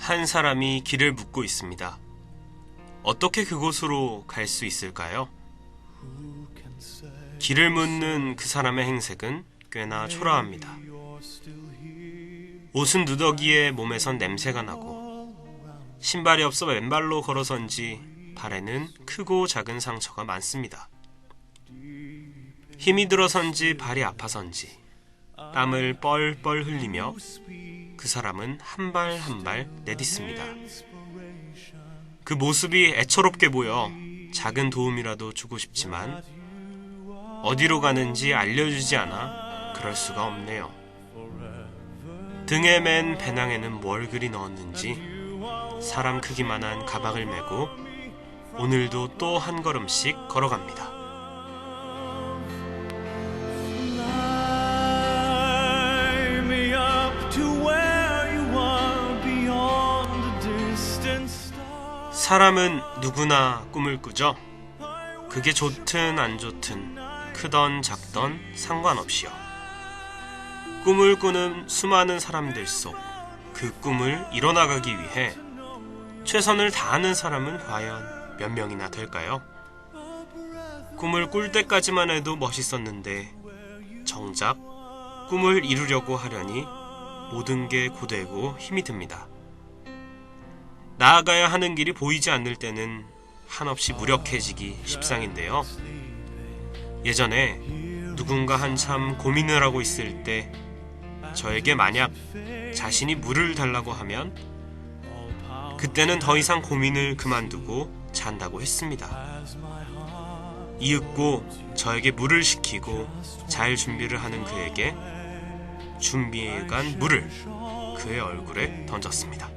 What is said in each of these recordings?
한 사람이 길을 묻고 있습니다. 어떻게 그곳으로 갈 수 있을까요? 길을 묻는 그 사람의 행색은 꽤나 초라합니다. 옷은 누더기에 몸에선 냄새가 나고 신발이 없어 맨발로 걸어선지 발에는 크고 작은 상처가 많습니다. 힘이 들어선지 발이 아파선지 땀을 뻘뻘 흘리며 그 사람은 한 발 한 발 내딛습니다. 그 모습이 애처롭게 보여 작은 도움이라도 주고 싶지만 어디로 가는지 알려주지 않아 그럴 수가 없네요. 등에 맨 배낭에는 뭘 그리 넣었는지 사람 크기만한 가방을 메고 오늘도 또 한 걸음씩 걸어갑니다. 사람은 누구나 꿈을 꾸죠. 그게 좋든 안 좋든 크던 작던 상관없이요. 꿈을 꾸는 수많은 사람들 속 그 꿈을 이뤄나가기 위해 최선을 다하는 사람은 과연 몇 명이나 될까요? 꿈을 꿀 때까지만 해도 멋있었는데 정작 꿈을 이루려고 하려니 모든 게 고되고 힘이 듭니다. 나아가야 하는 길이 보이지 않을 때는 한없이 무력해지기 십상인데요. 예전에 누군가 한참 고민을 하고 있을 때 저에게 만약 자신이 물을 달라고 하면 그때는 더 이상 고민을 그만두고 잔다고 했습니다. 이윽고 저에게 물을 시키고 잘 준비를 하는 그에게 준비해간 물을 그의 얼굴에 던졌습니다.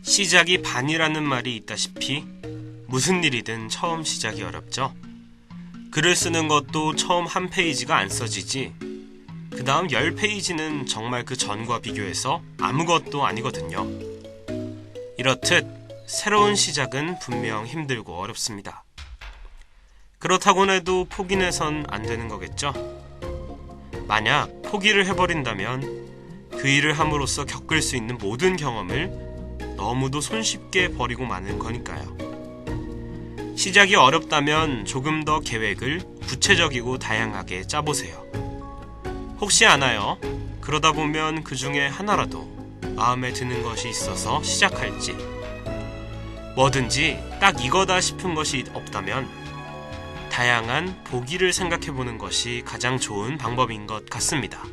시작이 반이라는 말이 있다시피 무슨 일이든 처음 시작이 어렵죠. 글을 쓰는 것도 처음 한 페이지가 안 써지지 그 다음 10페이지는 정말 그 전과 비교해서 아무것도 아니거든요. 이렇듯 새로운 시작은 분명 힘들고 어렵습니다. 그렇다고 해도 포기해선 안 되는 거겠죠? 만약 포기를 해버린다면 그 일을 함으로써 겪을 수 있는 모든 경험을 너무도 손쉽게 버리고 마는 거니까요. 시작이 어렵다면 조금 더 계획을 구체적이고 다양하게 짜보세요. 혹시 아나요? 그러다 보면 그 중에 하나라도 마음에 드는 것이 있어서 시작할지, 뭐든지 딱 이거다 싶은 것이 없다면 다양한 보기를 생각해보는 것이 가장 좋은 방법인 것 같습니다.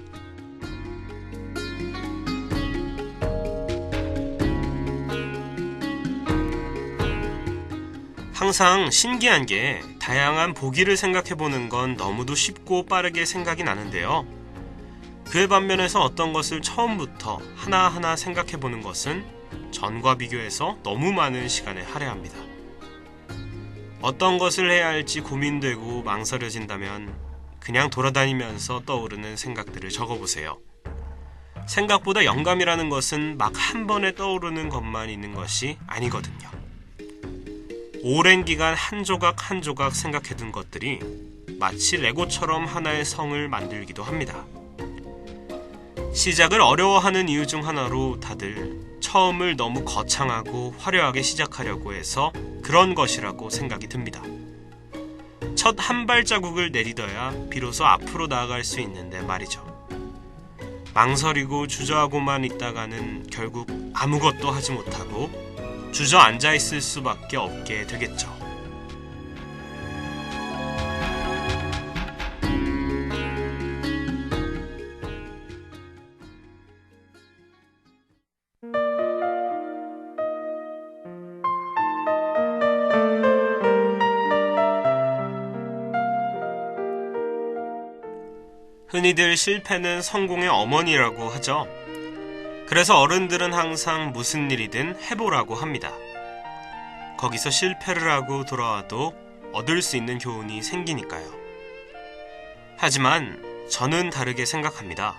항상 신기한 게 다양한 보기를 생각해보는 건 너무도 쉽고 빠르게 생각이 나는데요. 그에 반면에서 어떤 것을 처음부터 하나하나 생각해보는 것은 전과 비교해서 너무 많은 시간을 할애합니다. 어떤 것을 해야 할지 고민되고 망설여진다면 그냥 돌아다니면서 떠오르는 생각들을 적어보세요. 생각보다 영감이라는 것은 막 한 번에 떠오르는 것만 있는 것이 아니거든요. 오랜 기간 한 조각 한 조각 생각해둔 것들이 마치 레고처럼 하나의 성을 만들기도 합니다. 시작을 어려워하는 이유 중 하나로 다들 처음을 너무 거창하고 화려하게 시작하려고 해서 그런 것이라고 생각이 듭니다. 첫 한 발자국을 내딛어야 비로소 앞으로 나아갈 수 있는데 말이죠. 망설이고 주저하고만 있다가는 결국 아무것도 하지 못하고 주저앉아 있을 수밖에 없게 되겠죠. 흔히들 실패는 성공의 어머니라고 하죠. 그래서 어른들은 항상 무슨 일이든 해보라고 합니다. 거기서 실패를 하고 돌아와도 얻을 수 있는 교훈이 생기니까요. 하지만 저는 다르게 생각합니다.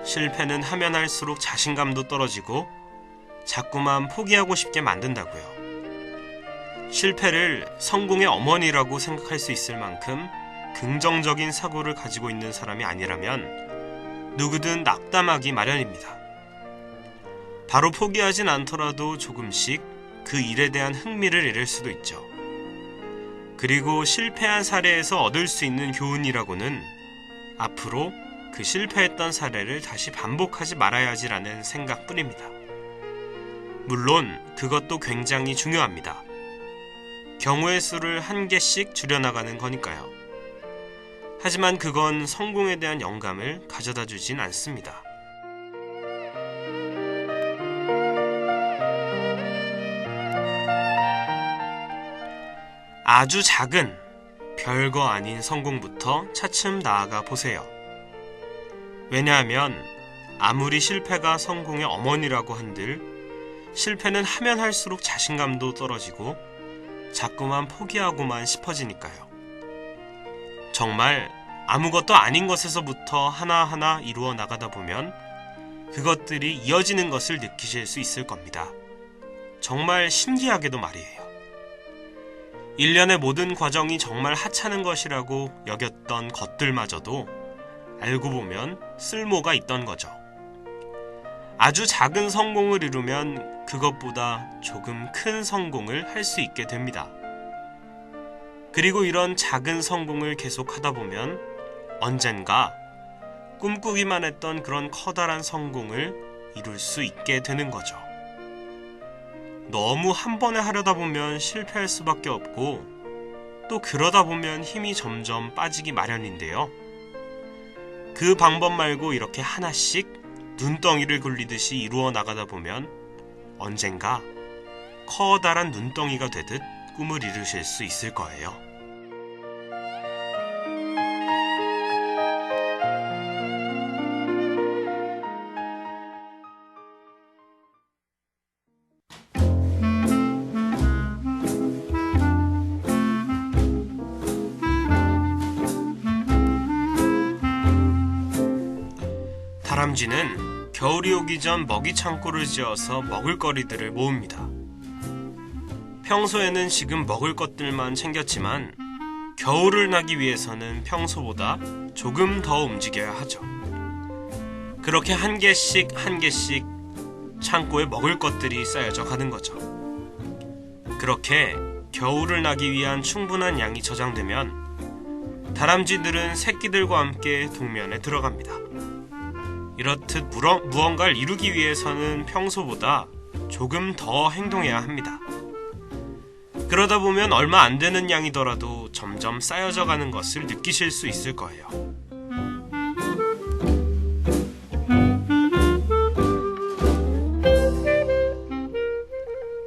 실패는 하면 할수록 자신감도 떨어지고 자꾸만 포기하고 싶게 만든다고요. 실패를 성공의 어머니라고 생각할 수 있을 만큼 긍정적인 사고를 가지고 있는 사람이 아니라면 누구든 낙담하기 마련입니다. 바로 포기하진 않더라도 조금씩 그 일에 대한 흥미를 잃을 수도 있죠. 그리고 실패한 사례에서 얻을 수 있는 교훈이라고는 앞으로 그 실패했던 사례를 다시 반복하지 말아야지라는 생각뿐입니다. 물론 그것도 굉장히 중요합니다. 경우의 수를 한 개씩 줄여나가는 거니까요. 하지만 그건 성공에 대한 영감을 가져다 주진 않습니다. 아주 작은 별거 아닌 성공부터 차츰 나아가 보세요. 왜냐하면 아무리 실패가 성공의 어머니라고 한들 실패는 하면 할수록 자신감도 떨어지고 자꾸만 포기하고만 싶어지니까요. 정말 아무것도 아닌 것에서부터 하나하나 이루어 나가다 보면 그것들이 이어지는 것을 느끼실 수 있을 겁니다. 정말 신기하게도 말이에요. 일련의 모든 과정이 정말 하찮은 것이라고 여겼던 것들마저도 알고 보면 쓸모가 있던 거죠. 아주 작은 성공을 이루면 그것보다 조금 큰 성공을 할 수 있게 됩니다. 그리고 이런 작은 성공을 계속하다 보면 언젠가 꿈꾸기만 했던 그런 커다란 성공을 이룰 수 있게 되는 거죠. 너무 한 번에 하려다 보면 실패할 수밖에 없고 또 그러다 보면 힘이 점점 빠지기 마련인데요. 그 방법 말고 이렇게 하나씩 눈덩이를 굴리듯이 이루어 나가다 보면 언젠가 커다란 눈덩이가 되듯 꿈을 이루실 수 있을 거예요. 다람쥐는 겨울이 오기 전 먹이 창고를 지어서 먹을거리들을 모읍니다. 평소에는 지금 먹을 것들만 챙겼지만 겨울을 나기 위해서는 평소보다 조금 더 움직여야 하죠. 그렇게 한 개씩 한 개씩 창고에 먹을 것들이 쌓여져 가는 거죠. 그렇게 겨울을 나기 위한 충분한 양이 저장되면 다람쥐들은 새끼들과 함께 동면에 들어갑니다. 이렇듯 무언가를 이루기 위해서는 평소보다 조금 더 행동해야 합니다. 그러다 보면 얼마 안 되는 양이더라도 점점 쌓여져 가는 것을 느끼실 수 있을 거예요.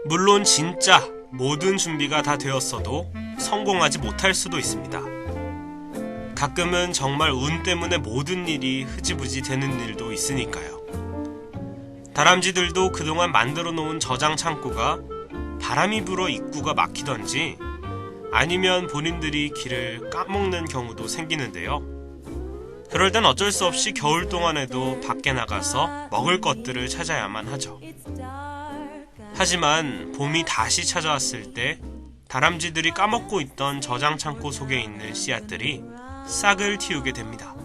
물론 진짜 모든 준비가 다 되었어도 성공하지 못할 수도 있습니다. 가끔은 정말 운 때문에 모든 일이 흐지부지 되는 일도 있으니까요. 다람쥐들도 그동안 만들어 놓은 저장 창고가 바람이 불어 입구가 막히던지 아니면 본인들이 길을 까먹는 경우도 생기는데요. 그럴 땐 어쩔 수 없이 겨울 동안에도 밖에 나가서 먹을 것들을 찾아야만 하죠. 하지만 봄이 다시 찾아왔을 때 다람쥐들이 까먹고 있던 저장 창고 속에 있는 씨앗들이 싹을 틔우게 됩니다.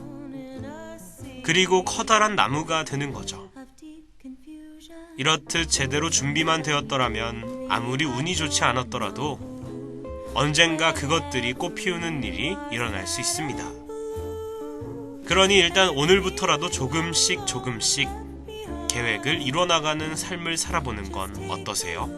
그리고 커다란 나무가 되는 거죠. 이렇듯 제대로 준비만 되었더라면 아무리 운이 좋지 않았더라도 언젠가 그것들이 꽃 피우는 일이 일어날 수 있습니다. 그러니 일단 오늘부터라도 조금씩 계획을 이뤄나가는 삶을 살아보는 건 어떠세요?